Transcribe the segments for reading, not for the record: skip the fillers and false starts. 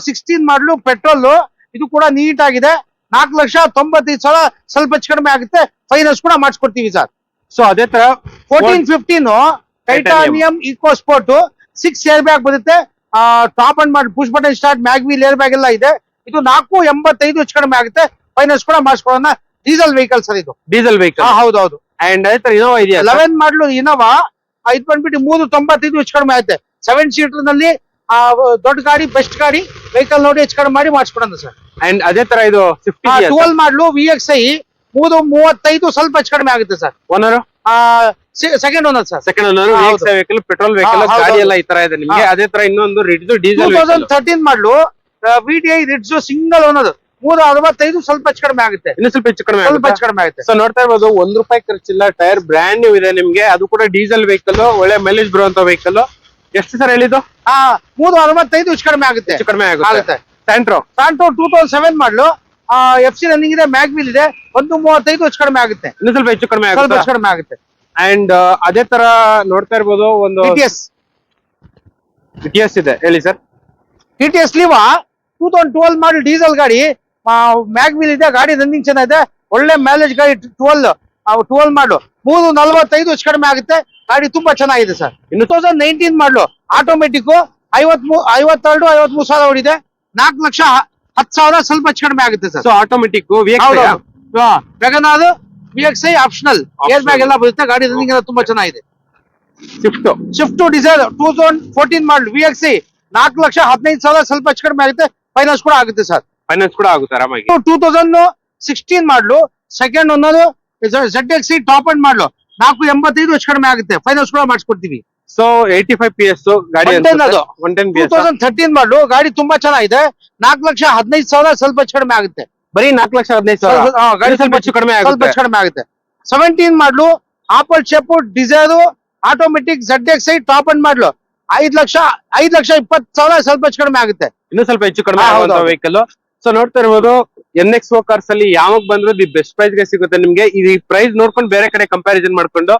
16 ಮಾಡಲು ಪೆಟ್ರೋಲ್. ಇದು ಕೂಡ ನೀಟ್ ಆಗಿದೆ. 4,95,000 ಸ್ವಲ್ಪ ಹೆಚ್ಚು ಕಡಿಮೆ ಆಗುತ್ತೆ. ಫೈನಾನ್ಸ್ ಕೂಡ ಮಾಡಿಸ್ಕೊಡ್ತೀವಿ ಸರ್. ಸೊ ಅದೇ ತರ 1415 titanium EcoSport 6 air bag ಬರುತ್ತೆ. ಟಾಪ್ ಅಂಡ್ ಮಾಡಿ push button start, magwheel air bag ಎಲ್ಲ ಇದೆ. ಇದು 4,85,000 ಹೆಚ್ಚು ಕಡಿಮೆ ಆಗುತ್ತೆ. ಫೈನಾನ್ಸ್ ಕೂಡ ಮಾಡಿಸ್ಕೊಡೋಣ. ಡೀಸೆಲ್ ವೆಹಿಕಲ್ ಸರ್ ಇದು. Diesel vehicle. ಹೌದೌದು. ಅಂಡ್ ಅದೇ ತರ ಇನೋವಾ ಇದೆಯಾ? 11 ಮಾಡಲು ಇನೋವಾ. ಇದು ಬಂದ್ಬಿಟ್ಟು 395 ಹೆಚ್ಚು ಕಡಿಮೆ ಆಗುತ್ತೆ. 7 ಸೀಟರ್ ನಲ್ಲಿ ದೊಡ್ಡ ಗಾಡಿ, ಬೆಸ್ಟ್ ಗಾಡಿ. ವೆಹಿಕಲ್ ನೋಡಿ ಹೆಚ್ಚು ಕಡಿಮೆ ಮಾಡಿ ಮಾಡಿಸ್ಕೊಡೋಣ ಸರ್. ಅಂಡ್ ಅದೇ ತರ ಇದು 12 ಮಾಡಲು VXI 335 ಸ್ವಲ್ಪ ಹೆಚ್ಚು ಕಡಿಮೆ ಆಗುತ್ತೆ sir. Owner second owner sir. Second owner. VXI vehicle, petrol vehicle, ಗಾಡಿ ಎಲ್ಲ ಈ ತರ ಇದೆ ನಿಮಗೆ. ಅದೇ ತರ ಇನ್ನೊಂದು ಡೀಸೆಲ್ 2013 ಮಾಡಲು VDI ರಿಡ್ಜ್ ಸಿಂಗಲ್ ಓನರ್ 365 ಸ್ವಲ್ಪ ಹೆಚ್ಚು ಕಡಿಮೆ ಆಗುತ್ತೆ. ಇನ್ನು ಸ್ವಲ್ಪ ಹೆಚ್ಚು ಕಡಿಮೆ ಆಗುತ್ತೆ. ಸೊ ನೋಡ್ತಾ ಇರ್ಬೋದು, ₹1 ಖರ್ಚಿಲ್ಲ. ಟೈರ್ ಬ್ರ್ಯಾಂಡ್ ನ್ಯೂ ಇದೆ ನಿಮ್ಗೆ. ಅದು ಕೂಡ ಡೀಸೆಲ್ ವೆಹಿಕಲ್, ಒಳ್ಳೆ ಮೈಲೇಜ್ ಬರುವಂತ ವೆಹಿಕಲ್. ಎಷ್ಟು ಸರ್ ಹೇಳಿದ್ದು? 365 ಹೆಚ್ಚು ಕಡಿಮೆ ಆಗುತ್ತೆ. ಸ್ಯಾಂಟ್ರೋ 2007 ಮಾಡಲು FC ರನ್ನಿಂಗ್ ಇದೆ, ಮ್ಯಾಗ್ವೀಲ್ ಇದೆ. 135 ಹೆಚ್ಚು ಕಡಿಮೆ ಆಗುತ್ತೆ. ಇನ್ನು ಸ್ವಲ್ಪ ಹೆಚ್ಚು ಕಡಿಮೆ ಆಗುತ್ತೆ. ಅಂಡ್ ಅದೇ ತರ ನೋಡ್ತಾ ಇರ್ಬೋದು, ಒಂದು TS ಇದೆ. ಹೇಳಿ ಸರ್. TTS ಲೀವಾ 2012 ಮಾಡಲ್ ಡೀಸೆಲ್ ಗಾಡಿ. ಮ್ಯಾಗ್ವೀಲ್ ಇದೆ, ಗಾಡಿ ರನ್ನಿಂಗ್ ಚೆನ್ನಾಗಿದೆ, ಒಳ್ಳೆ ಮೈಲೇಜ್ ಗಾಡಿ. 12 ಮಾಡಲು 345 ಹೆಚ್ಚು ಕಡಿಮೆ ಆಗುತ್ತೆ. ಗಾಡಿ ತುಂಬಾ ಚೆನ್ನಾಗಿದೆ ಸರ್. 2019 ಮಾಡಲು ಆಟೋಮೆಟಿಕ್ 52-53 ಓಡಿದೆ. 4,10,000 ಸ್ವಲ್ಪ ಹೆಚ್ಚು ಕಡಿಮೆ ಆಗುತ್ತೆ sir. So automatic Wagon R VXI optional, air bag ಎಲ್ಲ ಬರುತ್ತೆ. ಗಾಡಿ ರನ್ನಿಂಗ್ ಎಲ್ಲ ತುಂಬಾ ಚೆನ್ನಾಗಿದೆ. ಸ್ವಿಫ್ಟ್ ಡಿಸೈರ್ 2014 ಮಾಡಲು VXI 4,15,000 ಸ್ವಲ್ಪ ಹೆಚ್ಚು ಕಡಿಮೆ ಆಗುತ್ತೆ. ಫೈನಾನ್ಸ್ ಕೂಡ ಆಗುತ್ತೆ ಸರ್. ಫೈನಾನ್ಸ್ ಕೂಡ ಆಗುತ್ತೆ ಆರಾಮಾಗಿ. 2016 ಮಾಡಲು second owner ZXI top end ಮಾಡಲು 485 ಹೆಚ್ಚು ಕಡಿಮೆ ಆಗುತ್ತೆ. ಫೈನಾನ್ಸ್ ಕೂಡ ಮಾಡಿಸ್ಕೊಡ್ತೀವಿ. ಸೊ 85 PS ಗಾಡಿ. 2013 ಮಾಡಲು ಗಾಡಿ ತುಂಬಾ ಚೆನ್ನಾಗಿದೆ. 4,15,000 ಸ್ವಲ್ಪ ಹೆಚ್ಚು ಕಡಿಮೆ ಆಗುತ್ತೆ. ಬರೀ 4,15,000 ಗಾಡಿ ಸ್ವಲ್ಪ ಹೆಚ್ಚು ಕಡಿಮೆ ಆಗುತ್ತೆ. 17 ಮಾಡಲು apple shape Dzire automatic ZXI top end ಮಾಡಲು 5,20,000 ಸ್ವಲ್ಪ ಹೆಚ್ಚು ಕಡಿಮೆ ಆಗುತ್ತೆ. ಇನ್ನು ಸ್ವಲ್ಪ ಹೆಚ್ಚು ಕಡಿಮೆ ಆಗುವಂತ ವೆಹಿಕಲ್. ಸೊ ನೋಡ್ತಾ ಇರ್ಬೋದು, NXO ಕಾರ್ಸ್ ಅಲ್ಲಿ ಯಾವಾಗ ಬಂದ್ರು ದಿ ಬೆಸ್ಟ್ ಪ್ರೈಸ್ ಗೆ ಸಿಗುತ್ತೆ ನಿಮ್ಗೆ. ಈ ಪ್ರೈಸ್ ನೋಡ್ಕೊಂಡು ಬೇರೆ ಕಡೆ ಕಂಪ್ಯಾರಿಸನ್ ಮಾಡ್ಕೊಂಡು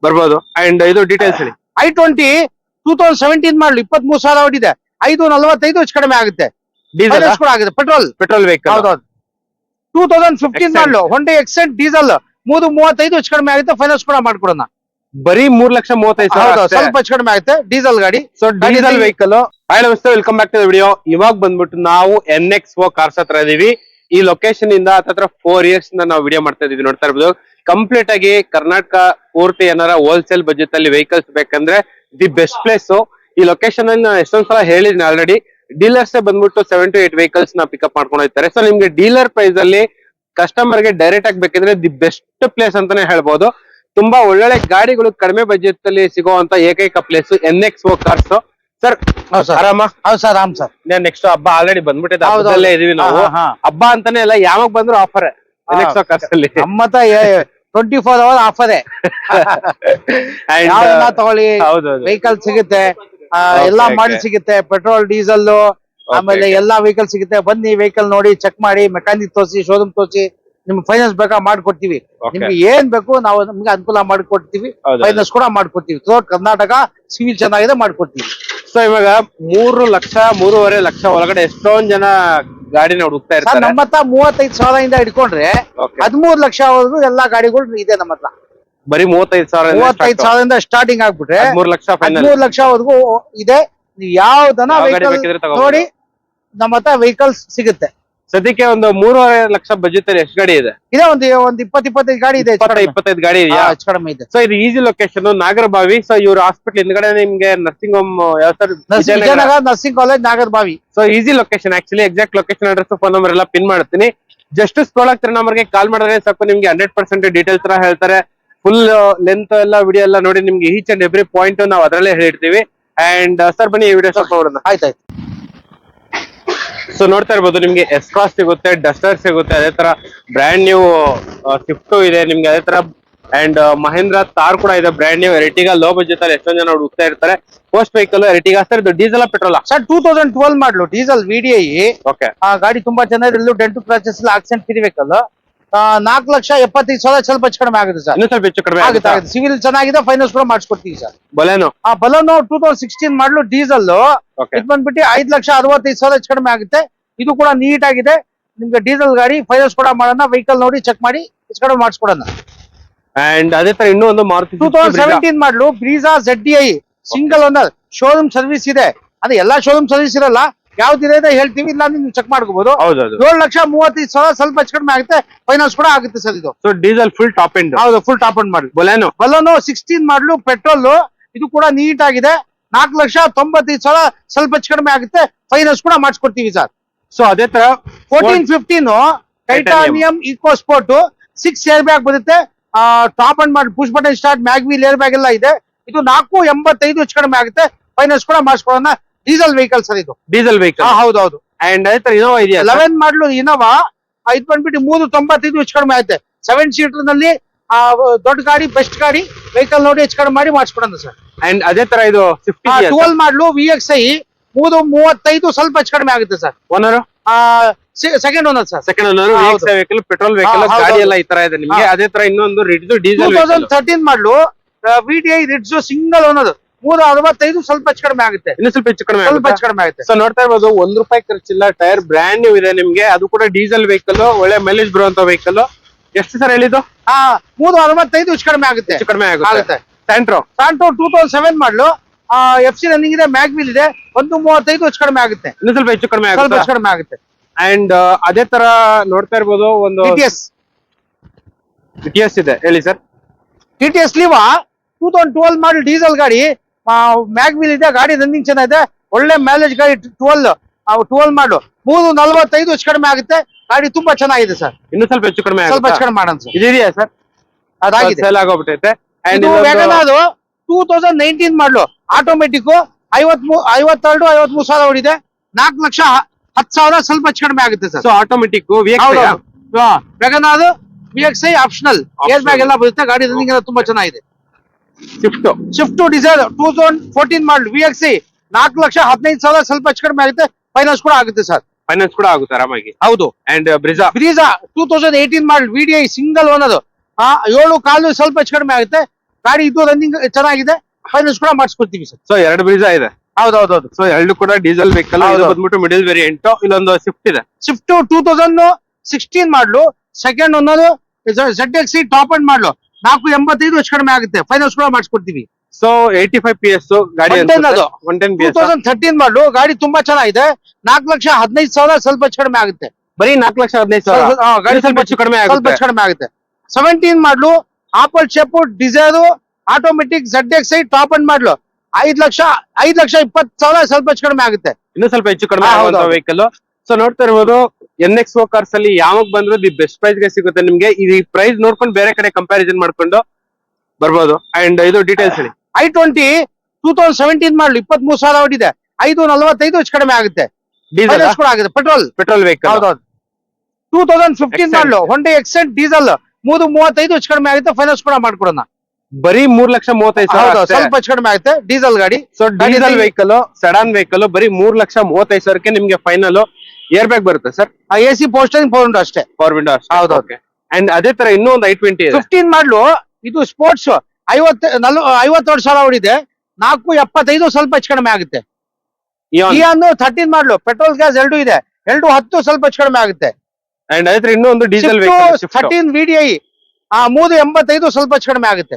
ಬರ್ಬೋದು. ಅಂಡ್ ಇದು ಡೀಟೇಲ್ಸ್ ಹೇಳಿ. i20 2017 ಮಾಡಲು 23,000 ಓಡಿದೆ. 5,45 ಹೆಚ್ಚು ಕಡಿಮೆ ಆಗುತ್ತೆ. ಡೀಸೆಲ್ ಕೂಡ ಆಗುತ್ತೆ. Petrol vehicle. 2015 ಮಾಡಲು Hyundai Accent ಡೀಸೆಲ್ 335 ಹೆಚ್ಚು ಕಡಿಮೆ ಆಗುತ್ತೆ. ಫೈನಾನ್ಸ್ ಕೂಡ ಮಾಡ್ಕೊಡೋಣ. ಬರೀ 3,35,000 ಸ್ವಲ್ಪ ಹೆಚ್ಚು ಕಡಿಮೆ ಆಗುತ್ತೆ. ಡೀಸೆಲ್ ಗಾಡಿ. So diesel vehicle. ಹಾಯ್ ನಮಸ್ತೆ, welcome back to the video. ಇವಾಗ ಬಂದ್ಬಿಟ್ಟು ನಾವು NXO ಕಾರ್ಸ್ ಹತ್ರ ಇದೀವಿ. ಈ ಲೊಕೇಶನ್ ಇಂದ ಹತ್ರ 4 ಇಯರ್ಸ್ ಇಂದ ನಾವು ವಿಡಿಯೋ ಮಾಡ್ತಾ ಇದೀವಿ. ನೋಡ್ತಾ ಇರ್ಬೋದು, ಕಂಪ್ಲೀಟ್ ಆಗಿ ಕರ್ನಾಟಕ ಪೂರ್ತಿ ಏನಾರ ಹೋಲ್ಸೇಲ್ ಬಜೆಟ್ ಅಲ್ಲಿ ವೆಹಿಕಲ್ಸ್ ಬೇಕಂದ್ರೆ ದಿ ಬೆಸ್ಟ್ ಪ್ಲೇಸ್. ಈ ಲೊಕೇಶನ್ ಅನ್ನು ಎಷ್ಟೊಂದ್ ಸಲ ಹೇಳಿದ್ನಿ ಆಲ್ರೆಡಿ. ಡೀಲರ್ಸ್ ಬಂದ್ಬಿಟ್ಟು 7 to 8 ವೆಹಿಕಲ್ಸ್ ನ ಪಿಕಪ್ ಮಾಡ್ಕೊಂಡು ಹೋಗ್ತಾರೆ. ಸೊ ನಿಮ್ಗೆ ಡೀಲರ್ ಪ್ರೈಸ್ ಅಲ್ಲಿ ಕಸ್ಟಮರ್ ಗೆ ಡೈರೆಕ್ಟ್ ಆಗಿ ಬೇಕಂದ್ರೆ ದಿ ಬೆಸ್ಟ್ ಪ್ಲೇಸ್ ಅಂತಾನೆ ಹೇಳ್ಬೋದು. ತುಂಬಾ ಒಳ್ಳೊಳ್ಳೆ ಗಾಡಿಗಳು ಕಡಿಮೆ ಬಜೆಟ್ ಅಲ್ಲಿ ಸಿಗುವಂತ ಏಕೈಕ ಪ್ಲೇಸ್ NXO ಕಾರ್ಸ್. ಸರ್ ಆರಾಮ? Sir Ram sir. ನೆಕ್ಸ್ಟ್ ಹಬ್ಬ ಆಲ್ರೆಡಿ ಬಂದ್ಬಿಟ್ಟಿದೆ. ಹಬ್ಬದಲ್ಲೇ ಇದೀವಿ ನಾವು. ಹಬ್ಬ ಅಂತಾನೆ ಎಲ್ಲ ಯಾವಾಗ ಬಂದ್ರು ಆಫರ್ NXO ಕಾರ್ಸ್ ಅಲ್ಲಿ. 24 hours ಆಫರ್ ತಗೊಳ್ಳಿ. ವೆಹಿಕಲ್ ಸಿಗುತ್ತೆ, ಎಲ್ಲಾ ಮಾಡಿ ಸಿಗುತ್ತೆ. ಪೆಟ್ರೋಲ್, ಡೀಸೆಲ್, ಆಮೇಲೆ ಎಲ್ಲಾ ವೆಹಿಕಲ್ ಸಿಗುತ್ತೆ. ಬನ್ನಿ, ವೆಹಿಕಲ್ ನೋಡಿ, ಚೆಕ್ ಮಾಡಿ, ಮೆಕ್ಯಾನಿಕ್ ತೋರಿಸಿ, ಶೋರೂಮ್ ತೋರಿಸಿ, ನಿಮ್ಗೆ ಫೈನಾನ್ಸ್ ಬೇಕಾ ಮಾಡ್ಕೊಡ್ತೀವಿ. ನಿಮ್ಗೆ ಏನ್ ಬೇಕು ನಾವು ನಿಮ್ಗೆ ಅನುಕೂಲ ಮಾಡ್ಕೊಡ್ತೀವಿ. ಫೈನಾನ್ಸ್ ಕೂಡ ಮಾಡ್ಕೊಡ್ತೀವಿ. ಥ್ರೂಔಟ್ ಕರ್ನಾಟಕ ಸಿವಿಲ್ ಚೆನ್ನಾಗಿದೆ, ಮಾಡ್ಕೊಡ್ತೀವಿ. ಸೊ ಇವಾಗ 3 ಲಕ್ಷ 3.5 ಲಕ್ಷ ಒಳಗಡೆ ಎಷ್ಟೊಂದ್ ಜನ ಗಾಡಿನ ಹುಡುಕ್ತಾ ಇರ್ತಾರೆ. ನಮ್ಮ ಹತ್ರ 35,000 ಹಿಡ್ಕೊಂಡ್ರೆ 13 ಲಕ್ಷವರೆಗೂ ಎಲ್ಲಾ ಗಾಡಿಗಳು ಇದೆ ನಮ್ಮ ಹತ್ರ. ಬರೀ 35,000 ಸ್ಟಾರ್ಟಿಂಗ್ ಆಗ್ಬಿಟ್ರೆ 13 ಲಕ್ಷವರೆಗೂ ಇದೆ. ನೀವು ಯಾವ್ದನ್ನ ನೋಡಿ ನಮ್ಮ ಹತ್ರ ವೆಹಿಕಲ್ಸ್ ಸಿಗುತ್ತೆ. ಸದ್ಯಕ್ಕೆ ಒಂದು 3.5 ಲಕ್ಷ ಬಜೆಟ್ ಅಲ್ಲಿ ಎಷ್ಟು ಗಾಡಿ ಇದೆ? ಇದೆ ಒಂದು 20-25 ಗಾಡಿ ಇದೆ. 25 ಗಾಡಿ ಇದೆಯಾ? ಕಡಿಮೆ ಇದೆ. ಸೊ ಇದು ಈಸಿ ಲೊಕೇಶನ್, ನಾಗರಬಾವಿ. ಸೊ ಇವ್ರ ಹಾಸ್ಪಿಟಲ್ ಹಿಂದ್ಗಡೆ ನಿಮ್ಗೆ nursing home nursing college Nagarbhavi. So easy location. Actually exact location, address, phone number ಎಲ್ಲ ಪಿನ್ ಮಾಡ್ತೀನಿ. ಜಸ್ಟ್ ಸ್ಕ್ರೋಲ್ ಆಗ್ತಾರೆ ನಂಬರ್ಗೆ ಕಾಲ್ ಮಾಡಿದ್ರೆ ಸಾಕು, ನಿಮ್ಗೆ 100% ಡೀಟೇಲ್ಸ್ ತರ ಹೇಳ್ತಾರೆ. ಫುಲ್ ಲೆಂತ್ ಎಲ್ಲ ವಿಡಿಯೋ ಎಲ್ಲ ನೋಡಿ ನಿಮ್ಗೆ ಈಚ್ ಅಂಡ್ ಎವ್ರಿ ಪಾಯಿಂಟ್ ನಾವು ಅದರಲ್ಲೇ ಹೇಳಿರ್ತೀವಿ. ಅಂಡ್ ಸರ್ ಬನ್ನಿ ಈ ವಿಡಿಯೋ ಸ್ಟಾರ್ಟ್ ಮಾಡೋಣ. ಆಯ್ತಾಯ್ತು. ಸೊ ನೋಡ್ತಾ ಇರ್ಬೋದು, ನಿಮ್ಗೆ S-Cross ಸಿಗುತ್ತೆ, ಡಸ್ಟರ್ ಸಿಗುತ್ತೆ, ಅದೇ ತರ ಬ್ರ್ಯಾಂಡ್ ನ್ಯೂ ಸ್ವಿಫ್ಟ್ ಇದೆ ನಿಮ್ಗೆ, ಅದೇ ತರ ಅಂಡ್ ಮಹೇಂದ್ರ ತಾರ್ ಕೂಡ ಇದೆ brand new. Ertiga low budget ಅಲ್ಲಿ ಎಷ್ಟೊಂದ್ ಜನ ಹುಡುಕ್ತಾ ಇರ್ತಾರೆ. Post vehicle Ertiga. ಸರ್ ಇದು ಡೀಸೆಲ್ ಪೆಟ್ರೋಲ್? ಸರ್ 2012 ಮಾಡಲು ಡೀಸೆಲ್ VDI. ಓಕೆ. ಗಾಡಿ ತುಂಬಾ ಚೆನ್ನಾಗಿದೆ. ಡೆಂಟು ಕ್ರಾಚಸ್ ಇಲ್ಲ, ಆಕ್ಸಿಡೆಂಟ್ ಫ್ರೀ ವೆಹಿಕಲ್. 4,75,000 ಸ್ವಲ್ಪ ಹೆಚ್ಚು ಕಡಿಮೆ ಆಗುತ್ತೆ ಸರ್. ಇನ್ನೂ ಸ್ವಲ್ಪ ಹೆಚ್ಚು ಕಡಿಮೆ ಆಗುತ್ತೆ ಆಗುತ್ತಾ? ಆಗುತ್ತೆ. ಸಿವಿಲ್ ಚೆನ್ನಾಗಿದೆ, ಫೈನಾನ್ಸ್ ಕೂಡ ಮಾಡಿಸ್ಕೊಡ್ತೀವಿ ಸರ್. ಬಲೆನೋ ಬಲೋನು 2016 ಮಾಡಲು ಡೀಸೆಲ್ Okay. ಇದು ಬಂದ್ಬಿಟ್ಟು 5,65,000 ಹೆಚ್ಚು ಕಡಿಮೆ ಆಗುತ್ತೆ. ಇದು ಕೂಡ ನೀಟ್ ಆಗಿದೆ. ನಿಮ್ಗೆ ಡೀಸೆಲ್ ಗಾಡಿ ಫೈನಾನ್ಸ್ ಕೂಡ ಮಾಡೋಣ, ವೆಹಿಕಲ್ ನೋಡಿ ಚೆಕ್ ಮಾಡಿ ಹೆಚ್ಚು ಕಡಿಮೆ ಮಾಡಿಸ್ಕೊಡೋಣ. ಅಂಡ್ ಅದೇ ತರ ಇನ್ನೂ ಒಂದು ಮಾರುತಿ 2017 ಮಾಡಲು Brezza ZDI single owner, showroom service ಇದೆ. ಅದೇ ಎಲ್ಲಾ ಶೋರೂಮ್ ಸರ್ವಿಸ್ ಇರಲ್ಲ, ಯಾವ್ದಿದೆ ಅಂತ ಹೇಳ್ತೀವಿ, ಇಲ್ಲ ನೀವು ಚೆಕ್ ಮಾಡ್ಕೋಬಹುದು. ಹೌದೌದು. 7,35,000 ಸ್ವಲ್ಪ ಹೆಚ್ಚು ಕಡಿಮೆ ಆಗುತ್ತೆ, ಫೈನಾನ್ಸ್ ಕೂಡ ಆಗುತ್ತೆ ಸರ್. ಇದು so diesel full top end. ಹೌದು, ಫುಲ್ ಟಾಪ್ ಅಂಡ್ ಮಾಡಲು. ಬಲೋನು 16 ಮಾಡಲು ಪೆಟ್ರೋಲ್, ಇದು ಕೂಡ ನೀಟ್ ಆಗಿದೆ. 4,95,000 ಸ್ವಲ್ಪ ಹೆಚ್ಚು ಕಡಿಮೆ ಆಗುತ್ತೆ, ಫೈನಾನ್ಸ್ ಕೂಡ ಮಾಡಿಸ್ಕೊಡ್ತೀವಿ ಸರ್. ಸೊ ಅದೇ ತರ 1415 titanium EcoSport 6 air bag ಬರುತ್ತೆ. ಟಾಪ್ ಅಂಡ್ ಮಾಡಿ push button start, magwheel air bag ಎಲ್ಲ ಇದೆ. ಇದು 4,85 ಹೆಚ್ಚು ಕಡಿಮೆ ಆಗುತ್ತೆ, ಫೈನಾನ್ಸ್ ಕೂಡ ಮಾಡಿಸ್ಕೊಡೋಣ. ಡೀಸೆಲ್ ವೆಹಿಕಲ್ ಸರ್ ಇದು. Diesel vehicle. ಹೌದೌದು. ಅಂಡ್ ಅದೇ ತರ ಇನೋವಾ ಇದೆಯಾ? 11 ಮಾಡಲು ಇನೋವಾ, ಇದು ಬಂದ್ಬಿಟ್ಟು 395 ಹೆಚ್ಚು ಕಡಿಮೆ ಆಗುತ್ತೆ. 7 ಸೀಟರ್ ನಲ್ಲಿ ದೊಡ್ಡ ಗಾಡಿ, ಬೆಸ್ಟ್ ಗಾಡಿ, ವೆಹಿಕಲ್ ನೋಡಿ ಹೆಚ್ಚು ಕಡಿಮೆ ಮಾಡಿ ಮಾಡಿಸ್ಕೊಡೋಣ ಸರ್. ಅಂಡ್ ಅದೇ ತರ ಇದು 12 ಮಾಡಲು VXI 335 ಸ್ವಲ್ಪ ಹೆಚ್ಚು ಕಡಿಮೆ ಆಗುತ್ತೆ sir. Owner second owner sir. Second owner. ಹೌದು. ವೆಹಿಕಲ್, ಪೆಟ್ರೋಲ್ ವೆಹಿಕಲ್, ಹೌದು. ಗಾಡಿ ಎಲ್ಲ ಈ ತರ ಇದೆ ನಿಮ್ಗೆ. ಅದೇ ತರ ಇನ್ನೊಂದು ರಿಡ್ಜ್ ಡೀಸೆಲ್ 2013 ಮಾಡಲು VDI ರಿಡ್ಜ್ ಸಿಂಗಲ್ ಓನರ್ 365 ಸ್ವಲ್ಪ ಹೆಚ್ಚು ಕಡಿಮೆ ಆಗುತ್ತೆ. ಇನ್ನು ಸ್ವಲ್ಪ ಹೆಚ್ಚು ಕಡಿಮೆ ಸ್ವಲ್ಪ ಹೆಚ್ಚು ಕಡಿಮೆ ಆಗುತ್ತೆ. ಸೊ ನೋಡ್ತಾ ಇರ್ಬೋದು, ₹1 ಖರ್ಚಿಲ್ಲ, ಟೈರ್ ಬ್ರ್ಯಾಂಡ್ ನ್ಯೂ ಇದೆ ನಿಮ್ಗೆ. ಅದು ಕೂಡ ಡೀಸೆಲ್ ವೆಹಿಕಲ್, ಒಳ್ಳೆ ಮೈಲೇಜ್ ಬರುವಂತ ವೆಹಿಕಲ್. ಎಷ್ಟು ಸರ್ ಹೇಳಿದ್ದು? 365 ಹೆಚ್ಚು ಕಡಿಮೆ ಆಗುತ್ತೆ. ಹೆಚ್ಚು ಕಡಿಮೆ ಆಗುತ್ತೆ. ಸ್ಯಾಂಟ್ರೋ 2007 ಮಾಡಲು FC ರನ್ನಿಂಗ್ ಇದೆ, ಮ್ಯಾಗ್ವೀಲ್ ಇದೆ. 135 ಹೆಚ್ಚು ಕಡಿಮೆ ಆಗುತ್ತೆ. ಇನ್ನು ಸ್ವಲ್ಪ ಹೆಚ್ಚು ಕಡಿಮೆ ಸ್ವಲ್ಪ ಆಗುತ್ತೆ. ಹೆಚ್ಚು ಕಡಿಮೆ ಆಗುತ್ತೆ. ಅಂಡ್ ಅದೇ ತರ ನೋಡ್ತಾ ಇರ್ಬೋದು, ಒಂದು TS ಇದೆ. ಹೇಳಿ ಸರ್. TTS ಲಿವಾ 2012 ಮಾಡಲ್ ಡೀಸೆಲ್ ಗಾಡಿ, ಮ್ಯಾಗ್ವೀಲ್ ಇದೆ, ಗಾಡಿ ರನ್ನಿಂಗ್ ಚೆನ್ನಾಗಿದೆ, ಒಳ್ಳೆ ಮೈಲೇಜ್ ಗಾಡಿ. 12 ಮಾಡಲು 345 ಹೆಚ್ಚು ಕಡಿಮೆ ಆಗುತ್ತೆ. ಗಾಡಿ ತುಂಬಾ ಚೆನ್ನಾಗಿದೆ ಸರ್. ಇನ್ನು ಸ್ವಲ್ಪ ಹೆಚ್ಚು ಕಡಿಮೆ ಸ್ವಲ್ಪ ಹೆಚ್ಚು ಕಡಿಮೆ ಮಾಡೋಣ ಸರ್. ಇದೆಯಾ ಸರ್? ಅದಾಗಿದೆ. ಸೇಲ್ ಆಗೋಗ್ಬಿಟ್ಟೈತೆ. ಅಂಡ್ ಇದು ವ್ಯಾಗನಾರ್ 2019 ಮಾಡಲು ಆಟೋಮೆಟಿಕ್ 52-53 ಸಾವಿರ ಓಡಿದೆ. 4,10,000 ಸ್ವಲ್ಪ ಹೆಚ್ಚು ಕಡಿಮೆ ಆಗುತ್ತೆ sir. So automatic Wagon R VXI optional, air bag ಎಲ್ಲ ಬರುತ್ತೆ. ಗಾಡಿ ರನ್ನಿಂಗ್ ಎಲ್ಲ ತುಂಬಾ ಚೆನ್ನಾಗಿದೆ. ಸ್ವಿಫ್ಟ್ ಡಿಸೈರ್ 2014 ಮಾಡಲು VXI 4,15,000 ಸ್ವಲ್ಪ ಹೆಚ್ಚು ಕಡಿಮೆ ಆಗುತ್ತೆ, ಫೈನಾನ್ಸ್ ಕೂಡ ಆಗುತ್ತೆ ಸರ್. ಫೈನಾನ್ಸ್ ಕೂಡ ಆಗುತ್ತೆ ಆರಾಮಾಗಿ. ಹೌದು. And Brezza 2018 model VDI single owner 7,15 ಸ್ವಲ್ಪ ಹೆಚ್ಚು ಕಡಿಮೆ ಆಗುತ್ತೆ. ಗಾಡಿ ಇದು ರನ್ನಿಂಗ್ ಚೆನ್ನಾಗಿದೆ, ಫೈನಾನ್ಸ್ ಕೂಡ ಮಾಡಿಸ್ಕೊಡ್ತೀವಿ ಸರ್. ಸೊ 2 ಬ್ರಿಜಾ ಇದೆ. ಹೌದೌದು. ಸೊ 2 ಕೂಡ ಡೀಸೆಲ್ ವೆಹಿಕಲ್. ಇದು ಬಂದ್ಬಿಟ್ಟು ಮಿಡಲ್ ವೇರಿಯಂಟ್. ಇಲ್ಲೊಂದು ಸ್ವಿಫ್ಟ್ ಇದೆ. ಸ್ವಿಫ್ಟ್ 2016 ಮಾಡಲು second owner, ZXI top end ಮಾಡಲು 485 ಹೆಚ್ಚು ಕಡಿಮೆ ಆಗುತ್ತೆ, ಫೈನಾನ್ಸ್ ಕೂಡ ಮಾಡಿಸ್ಕೊಡ್ತೀವಿ. ಸೊ 85 PS ಗಾಡಿ. 110 PS. 2013 ಮಾಡಲು ಗಾಡಿ ತುಂಬಾ ಚೆನ್ನಾಗಿದೆ. 4,15,000 ಸ್ವಲ್ಪ ಹೆಚ್ಚು ಕಡಿಮೆ ಆಗುತ್ತೆ. ಬರೀ 4,15,000. ಗಾಡಿ ಸ್ವಲ್ಪ ಹೆಚ್ಚು ಕಡಿಮೆ ಸ್ವಲ್ಪ ಹೆಚ್ಚು ಕಡಿಮೆ ಆಗುತ್ತೆ. 17 ಮಾಡಲು apple shape Dzire automatic ZXI top end ಮಾಡಲು 5,20,000 ಸ್ವಲ್ಪ ಹೆಚ್ಚು ಕಡಿಮೆ ಆಗುತ್ತೆ. ಇನ್ನು ಸ್ವಲ್ಪ ಹೆಚ್ಚು ಕಡಿಮೆ ಆಗುವಂತ ವೆಹಿಕಲ್. ಸೊ ನೋಡ್ತಾ ಇರ್ಬೋದು, NXO ಕಾರ್ಸ್ ಅಲ್ಲಿ ಯಾವಾಗ ಬಂದ್ರು ದಿ ಬೆಸ್ಟ್ ಪ್ರೈಸ್ ಗೆ ಸಿಗುತ್ತೆ ನಿಮ್ಗೆ. ಈ ಪ್ರೈಸ್ ನೋಡ್ಕೊಂಡು ಬೇರೆ ಕಡೆ ಕಂಪ್ಯಾರಿಸನ್ ಮಾಡ್ಕೊಂಡು ಬರ್ಬೋದು. ಅಂಡ್ ಇದು ಡೀಟೇಲ್ಸ್ ಹೇಳಿ. i20 2017 ಮಾಡಲು 23,000 ಓಡಿದೆ. 5,45 ಹೆಚ್ಚು ಕಡಿಮೆ ಆಗುತ್ತೆ, ಡೀಸೆಲ್ ಕೂಡ ಆಗುತ್ತೆ. Petrol vehicle. ಹೌದೌದು. 2015 ಮಾಡಲು ಹೊಂಡಾ ಎಕ್ಸೆಂಟ್ ಡೀಸೆಲ್ 335 ಹೆಚ್ಚು ಕಡಿಮೆ ಆಗುತ್ತೆ, ಫೈನಾನ್ಸ್ ಕೂಡ ಮಾಡ್ಕೊಡೋಣ. ಬರೀ 3,30,000 ಸ್ವಲ್ಪ ಹೆಚ್ಚು ಕಡಿಮೆ ಆಗುತ್ತೆ, ಡೀಸೆಲ್ ಗಾಡಿ. So diesel vehicle, sedan vehicle ಬರೀ 3,30,000 ನಿಮ್ಗೆ ಫೈನಲ್. ಏರ್ ಬ್ಯಾಗ್ ಬರುತ್ತೆ ಸರ್. AC ಪೋಸ್ಟರಿಂಗ್ ಪವರ್ ವಿಂಡೋ ಅಷ್ಟೇ. ಪವರ್ ವಿಂಡೋ ಅಷ್ಟೇ. ಹೌದೌದು. ಅಂಡ್ ಅದೇ ತರ ಇನ್ನೂ ಒಂದು i20 ಇದೆ. 15 ಮಾಡಲು ಇದು ಸ್ಪೋರ್ಟ್ಸ್ 52,000 ಓಡಿದೆ. 475 ಸ್ವಲ್ಪ ಹೆಚ್ಚು ಕಡಿಮೆ ಆಗುತ್ತೆ. ಇಯಾನ್ 13 ಮಾಡಲು ಪೆಟ್ರೋಲ್ ಗ್ಯಾಸ್ 2 ಇದೆ. 210 ಸ್ವಲ್ಪ ಹೆಚ್ಚು ಕಡಿಮೆ ಆಗುತ್ತೆ. ಅಂಡ್ ಅದೇ ತರ ಇನ್ನೂ ಒಂದು ಡೀಸೆಲ್ ವೆಹಿಕಲ್ 13 VDI 385 ಸ್ವಲ್ಪ ಹೆಚ್ಚು ಕಡಿಮೆ ಆಗುತ್ತೆ.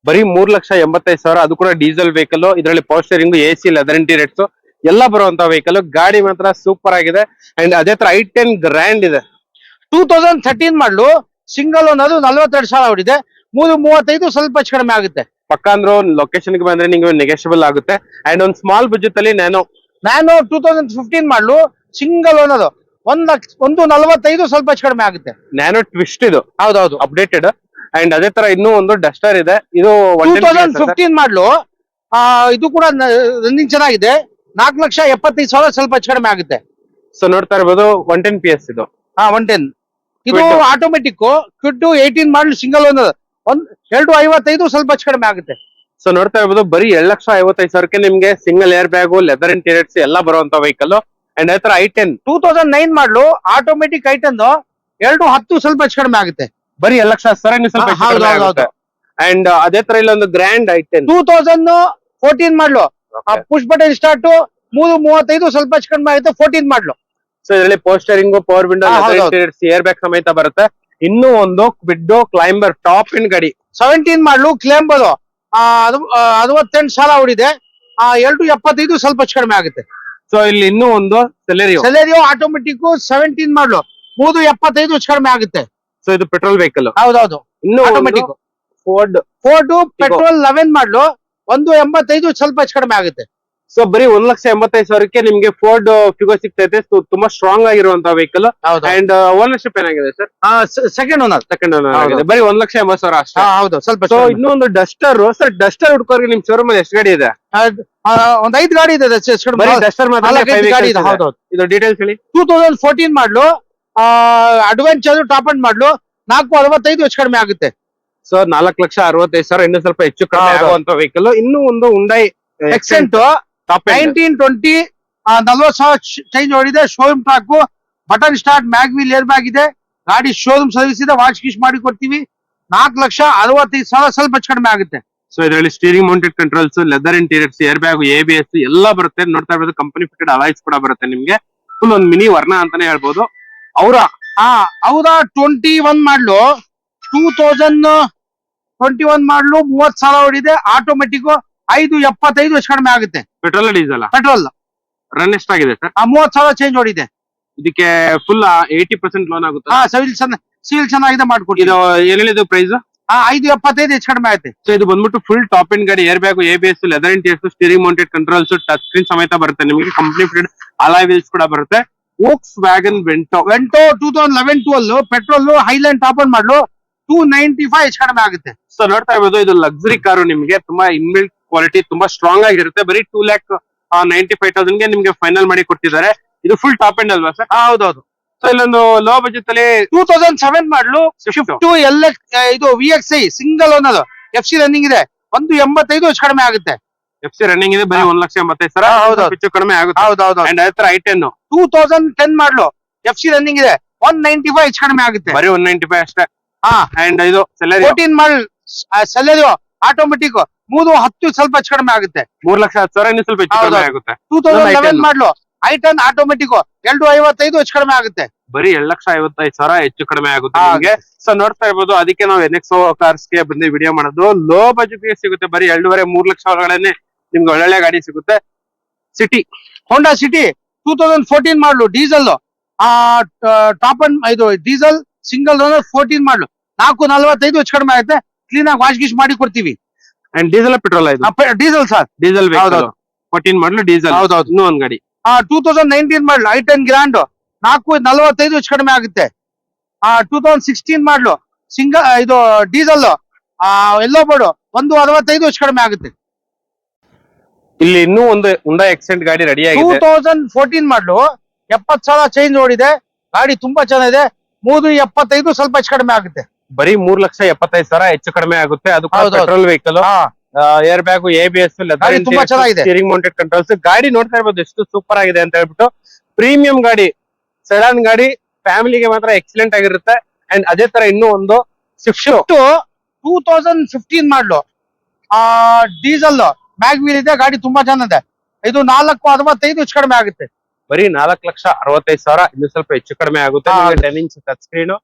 ಬರೀ 3,85,000. ಅದು ಕೂಡ ಡೀಸೆಲ್ ವೆಹಿಕಲ್. ಇದರಲ್ಲಿ power steering, AC, leather interiors ಎಲ್ಲ ಬರುವಂತ ವೆಹಿಕಲ್. ಗಾಡಿ ಮಾತ್ರ ಸೂಪರ್ ಆಗಿದೆ. ಅಂಡ್ ಅದೇ ತರ i10 ಗ್ರ್ಯಾಂಡ್ ಇದೆ. 2013 ಮಾಡಲು ಸಿಂಗಲ್ ಓನರ್ 42,000 ಓಡಿದೆ. 335 ಸ್ವಲ್ಪ ಹೆಚ್ಚು ಕಡಿಮೆ ಆಗುತ್ತೆ. ಪಕ್ಕ ಅಂದ್ರೆ ಲೊಕೇಶನ್ ಗೆ ಬಂದ್ರೆ ನಿಮ್ಗೆ ನೆಗೆಷಿಬಲ್ ಆಗುತ್ತೆ. ಅಂಡ್ ಒಂದು ಸ್ಮಾಲ್ ಬಜೆಟ್ ಅಲ್ಲಿ ನ್ಯಾನೋ 2015 ಮಾಡಲು ಸಿಂಗಲ್ ಓನರ್ 145 ಸ್ವಲ್ಪ ಹೆಚ್ಚು ಕಡಿಮೆ ಆಗುತ್ತೆ. ನ್ಯಾನೋ ಟ್ವಿಸ್ಟ್ ಇದು. ಹೌದೌದು, ಅಪ್ಡೇಟೆಡ್. ಅಂಡ್ ಅದೇ ತರ ಇನ್ನೂ ಒಂದು ಡಸ್ಟರ್ ಇದೆ. ಇದು 2015 ಮಾಡಲು ಇದು ಕೂಡ ರನ್ನಿಂಗ್ ಚೆನ್ನಾಗಿದೆ. 4,75,000 ಸ್ವಲ್ಪ ಹೆಚ್ಚು ಕಡಿಮೆ ಆಗುತ್ತೆ. ಸೊ ನೋಡ್ತಾ ಇರ್ಬೋದು 110 PS ಇದು. 110. ಇದು ಆಟೋಮೆಟಿಕ್ ಕ್ವಿಡ್ 18 ಮಾಡಲು ಸಿಂಗಲ್ ಓನರ್ 255 ಸ್ವಲ್ಪ ಹೆಚ್ಚು ಕಡಿಮೆ ಆಗುತ್ತೆ. ಸೊ ನೋಡ್ತಾ ಇರ್ಬೋದು, ಬರೀ 2,55,000 ನಿಮ್ಗೆ single air bag, leather interiors ಎಲ್ಲ ಬರುವಂತ ವೆಹಿಕಲ್. ಅಂಡ್ ಅದೇ ತರ i10 2009 ಮಾಡಲು ಆಟೋಮೆಟಿಕ್ i10 210 ಸ್ವಲ್ಪ ಹೆಚ್ಚು ಕಡಿಮೆ ಆಗುತ್ತೆ. ಬರೀ 2,10,000 ಇನ್ನು ಸ್ವಲ್ಪ ಹೆಚ್ಚು ಹೌದು, ಕಡಿಮೆ ಹೌದು, ಆಗುತ್ತೆ. ಅಂಡ್ ಅದೇ ತರ ಇಲ್ಲೊಂದು ಗ್ರ್ಯಾಂಡ್ ಐಟೆನ್ 2014 ಮಾಡ್ಲು ಪುಷ್ ಬಟನ್ ಸ್ಟಾರ್ಟ್ 335 ಸ್ವಲ್ಪ ಹೆಚ್ಚು ಕಡಿಮೆ ಆಗುತ್ತೆ. 14 ಮಾಡ್ಲು. ಸೊ ಇದರಲ್ಲಿ ಪೋಸ್ಟರಿಂಗ್, ಪವರ್ ವಿಂಡೋ, ಹೌದು, ಹೌದು. ಏರ್ ಬ್ಯಾಗ್ ಸಮೇತ ಬರುತ್ತೆ. ಇನ್ನೂ ಒಂದು ಕ್ವಿಡ್ಡೋ ಕ್ಲೈಂಬರ್ ಟಾಪ್ ಇನ್ ಗಾಡಿ 17 ಮಾಡ್ಲು ಕ್ಲೇಂಬರ್ 68,000 ಓಡಿದೆ. 275 ಸ್ವಲ್ಪ ಹೆಚ್ಚು ಕಡಿಮೆ ಆಗುತ್ತೆ. ಸೊ ಇಲ್ಲಿ ಇನ್ನೂ ಒಂದು ಸೆಲೆರಿಯೋ ಆಟೋಮೆಟಿಕ್ 17 ಮಾಡ್ಲು 375 ಹೆಚ್ಚು ಕಡಿಮೆ ಆಗುತ್ತೆ. ಸೊ ಇದು ಪೆಟ್ರೋಲ್ ವೆಹಿಕಲ್. ಹೌದೌದು, ಇನ್ನು ಆಟೋಮೆಟಿಕ್. ಫೋರ್ಡ್ ಪೆಟ್ರೋಲ್ 11 ಮಾಡ್ಲು 185 ಸ್ವಲ್ಪ ಹೆಚ್ಚು ಕಡಿಮೆ ಆಗುತ್ತೆ. ಸೊ ಬರೀ 1,85,000ಕ್ಕೆ ನಿಮ್ಗೆ ಫೋರ್ಡ್ ಫಿಗೋ ಸಿಗ್ತೈತೆ. ತುಂಬಾ ಸ್ಟ್ರಾಂಗ್ ಆಗಿರುವಂತಹ ವೆಹಿಕಲ್. ಅಂಡ್ ಓನರ್ಶಿಪ್ ಏನಾಗಿದೆ ಸರ್? ಸೆಕೆಂಡ್ ಓನರ್ ಆಗಿದೆ. ಬರೀ 1,80,000 ಅಷ್ಟೇ. ಹೌದು, ಸ್ವಲ್ಪ. ಸೊ ಇನ್ನೂ ಒಂದು ಡಸ್ಟರ್. ಸರ್ ಡಸ್ಟರ್ ಹುಡ್ಕೋರ್ಗೆ ನಿಮ್ ಶೋರೂಮ್ ಅಲ್ಲಿ ಎಷ್ಟು ಗಾಡಿ ಇದೆ? ಒಂದ್ 5 ಗಾಡಿ ಇದೆ. ಬರೀ ಡಸ್ಟರ್ ಗಾಡಿ ಇದೆ. ಹೌದು, ಇದು ಡೀಟೇಲ್ಸ್ ಹೇಳಿ. 2014 ಮಾಡ್ಲು ಅಡ್ವೆಂಚರ್ ಟಾಪ್ ಅಂಡ್ ಮಾಡ್ಲು 465 ಹೆಚ್ಚು ಕಡಿಮೆ ಆಗುತ್ತೆ. ಸೊ 4,65,000 ಇನ್ನೂ ಸ್ವಲ್ಪ ಹೆಚ್ಚು ಕಡಿಮೆ ಆಗುವಂತ ವೆಹಿಕಲ್. ಇನ್ನೂ ಒಂದು ಹುಂಡೈ ಎಕ್ಸೆಂಟ್ 1920 40,000 ಚೇಂಜ್ ಓಡಿದೆ. Showroom track, button start, mag wheel air bag ಇದೆ. ಗಾಡಿ ಶೋರೂಮ್ ಸರ್ವಿಸ್ ಇದೆ. ವಾಶ್ ಗೀಶ್ ಮಾಡಿ ಕೊಡ್ತೀವಿ. 4,65,000 ಸ್ವಲ್ಪ ಹೆಚ್ಚು ಕಡಿಮೆ ಆಗುತ್ತೆ. ಸೊ ಇದರಲ್ಲಿ steering mounted controls, leather interiors, air bag, ABS ಎಲ್ಲ ಬರುತ್ತೆ. ನೋಡ್ತಾ ಇರೋದು ಕಂಪನಿ ಫಿಟೆಡ್ ಅಲಾಯ್ಸ್ ಕೂಡ ಬರುತ್ತೆ ನಿಮ್ಗೆ. ಫುಲ್ ಒಂದು ಮಿನಿ ವರ್ಣ ಅಂತಾನೆ ಹೇಳ್ಬೋದು. ಅವರ 21 ಮಾಡ್ಲು 2021 ಮಾಡ್ಲು 30,000 ಓಡಿದೆ. ಆಟೋಮೆಟಿಕ್ 575 ಹೆಚ್ಚು ಕಡಿಮೆ ಆಗುತ್ತೆ. Petrol diesel? ಪೆಟ್ರೋಲ್. ರನ್ ಎಷ್ಟಾಗಿದೆ ಸರ್? 30,000 ಚೇಂಜ್ ಓಡಿದೆ. ಇದಕ್ಕೆ ಫುಲ್ 80% ಲೋನ್ ಆಗುತ್ತೆ. ಸಿವಿಲ್ ಚೆನ್ನಾಗಿದೆ ಮಾಡ್ಕೊಡಿ. ಇದು ಏನಿದೆ ಪ್ರೈಸ್? 575 ಹೆಚ್ಚು ಕಡಿಮೆ ಆಗುತ್ತೆ. ಸೊ ಇದು ಬಂದ್ಬಿಟ್ಟು ಫುಲ್ ಟಾಪ್ ಇನ್ ಗಾಡಿ. Air bag, ABS, leather interiors, steering mounted controls, touch screen ಸಮೇತ ಬರುತ್ತೆ ನಿಮಗೆ. ಕಂಪನಿ ಫಿಟೆಡ್ ಅಲಾಯ್ ವೀಲ್ಸ್ ಕೂಡ ಬರುತ್ತೆ. Volkswagen Vento 2011-12 petrol highland top and model 295 ಹೆಚ್ಚು ಕಡಿಮೆ ಆಗುತ್ತೆ. ಸೊ ನೋಡ್ತಾ ಇರ್ಬೋದು, ಇದು ಲಕ್ಸುರಿ ಕಾರು. ನಿಮ್ಗೆ ತುಂಬಾ ಇನ್ಬಿಲ್ಟ್ ಕ್ವಾಲಿಟಿ ತುಂಬಾ ಸ್ಟ್ರಾಂಗ್ ಆಗಿರುತ್ತೆ. ಬರೀ 2,95,000ಗೆ ನಿಮ್ಗೆ ಫೈನಲ್ ಮಾಡಿ ಕೊಡ್ತಿದ್ದಾರೆ. ಇದು ಫುಲ್ ಟಾಪ್ ಎಂಡ್ ಅಲ್ವಾ ಸರ್? ಹೌದೌದು. ಸೊ ಇಲ್ಲೊಂದು ಲೋ ಬಜೆಟ್ ಅಲ್ಲಿ 2007 ಮಾಡ್ಲು ಸ್ವಿಫ್ಟ್ ಇದು VXI single owner FC running ಇದೆ. 185 ಹೆಚ್ಚು ಕಡಿಮೆ ಆಗುತ್ತೆ. FC ರನ್ನಿಂಗ್ ಇದೆ. ಬರೀ 1,85,000 ಹೆಚ್ಚು ಕಡಿಮೆ ಆಗುತ್ತೆ. ಹೌದೌದು. ಅಂಡ್ ಅದೇ ತರ I10 2010 ಮಾಡ್ಲು FC ರನ್ನಿಂಗ್ ಇದೆ. 195 ಹೆಚ್ಚು ಕಡಿಮೆ ಆಗುತ್ತೆ. ಬರೀ 195 ಅಷ್ಟೇ. ಅಂಡ್ ಇದು 14 ಮಾಡ್ಲು ಸೆಲೆರಿಯೋ ಆಟೋಮೆಟಿಕ್ 310 ಸ್ವಲ್ಪ ಹೆಚ್ಚು ಕಡಿಮೆ ಆಗುತ್ತೆ. 3,10,000 ಇನ್ನು ಸ್ವಲ್ಪ ಹೆಚ್ಚು ಕಡಿಮೆ ಆಗುತ್ತೆ. 2011 ಮಾಡ್ಲು I10 ಆಟೋಮೆಟಿಕ್ 255 ಹೆಚ್ಚು ಕಡಿಮೆ ಆಗುತ್ತೆ. ಬರೀ 2,55,000 ಹೆಚ್ಚು ಕಡಿಮೆ ಆಗುತ್ತೆ ನಿಮ್ಗೆ. ಸೊ ನೋಡ್ತಾ ಇರ್ಬೋದು, ಅದಕ್ಕೆ ನಾವು NXO ಕಾರ್ಸ್ ಗೆ ಬಂದು ವಿಡಿಯೋ ಮಾಡೋದು. ಲೋ ಬಜೆಟ್ ಗೆ ಸಿಗುತ್ತೆ. ಬರೀ 2.5-3 ಲಕ್ಷ ಒಳಗಡೆ ನಿಮ್ಗೆ ಒಳ್ಳೆ ಗಾಡಿ ಸಿಗುತ್ತೆ. City Honda city 2014 model diesel top and ಇದು ಡೀಸೆಲ್ ಸಿಂಗಲ್ ಓನರ್ 14 ಮಾಡ್ಲು 445 ಹೆಚ್ಚು ಕಡಿಮೆ ಆಗುತ್ತೆ. ಕ್ಲೀನ್ ಆಗಿ ವಾಶ್ ಗೀಶ್ ಮಾಡಿ ಕೊಡ್ತೀವಿ. And diesel petrol? Diesel sir. Diesel 14 model diesel. ಹೌದೌದು. ಇನ್ನೂ ಒಂದ್ ಗಾಡಿ 2019 ಮಾಡ್ಲು I10 ಗ್ರ್ಯಾಂಡ್ 445 ಹೆಚ್ಚು ಕಡಿಮೆ ಆಗುತ್ತೆ. 2016 ಮಾಡ್ಲು ಸಿಂಗಲ್ ಇದು ಡೀಸೆಲ್ ಎಲ್ಲೋ ಬೋರ್ಡ್ 165 ಹೆಚ್ಚು ಕಡಿಮೆ ಆಗುತ್ತೆ. ಇಲ್ಲಿ ಇನ್ನೂ ಒಂದು ಹುಂಡೈ ಎಕ್ಸೆಂಟ್ ಗಾಡಿ ರೆಡಿ ಆಗಿದೆ. 2014 ಮಾಡ್ಲು 70,000 ಚೇಂಜ್ ಓಡಿದೆ. ಗಾಡಿ ತುಂಬಾ ಚೆನ್ನಾಗಿದೆ. 375 ಸ್ವಲ್ಪ ಹೆಚ್ಚು ಕಡಿಮೆ ಆಗುತ್ತೆ. ಬರೀ 3,75,000 ಹೆಚ್ಚು ಕಡಿಮೆ ಆಗುತ್ತೆ. ಅದು petrol vehicle. Air bag, ABS, ತುಂಬಾ ಚೆನ್ನಾಗಿದೆ. Steering mounted controls. ಗಾಡಿ ನೋಡ್ತಾ ಇರ್ಬೋದು ಎಷ್ಟು ಸೂಪರ್ ಆಗಿದೆ ಅಂತ ಹೇಳ್ಬಿಟ್ಟು. ಪ್ರೀಮಿಯಂ ಗಾಡಿ, ಸೆಡಾನ್ ಗಾಡಿ, ಫ್ಯಾಮಿಲಿಗೆ ಮಾತ್ರ ಎಕ್ಸಲೆಂಟ್ ಆಗಿರುತ್ತೆ. ಅಂಡ್ ಅದೇ ತರ ಇನ್ನೂ ಒಂದು ಸ್ವಿಫ್ಟ್ 2015 ಮಾಡ್ಲು ಡೀಸೆಲ್ ಮ್ಯಾಗ್ವಿಲ್ ಇದೆ. ಗಾಡಿ ತುಂಬಾ ಚೆನ್ನಾಗಿದೆ. ಇದು 465 ಹೆಚ್ಚು ಕಡಿಮೆ ಆಗುತ್ತೆ. ಬರೀ 4,65,000 ಇನ್ನು ಸ್ವಲ್ಪ ಹೆಚ್ಚು ಕಡಿಮೆ ಆಗುತ್ತೆ. 10 inch touch screen,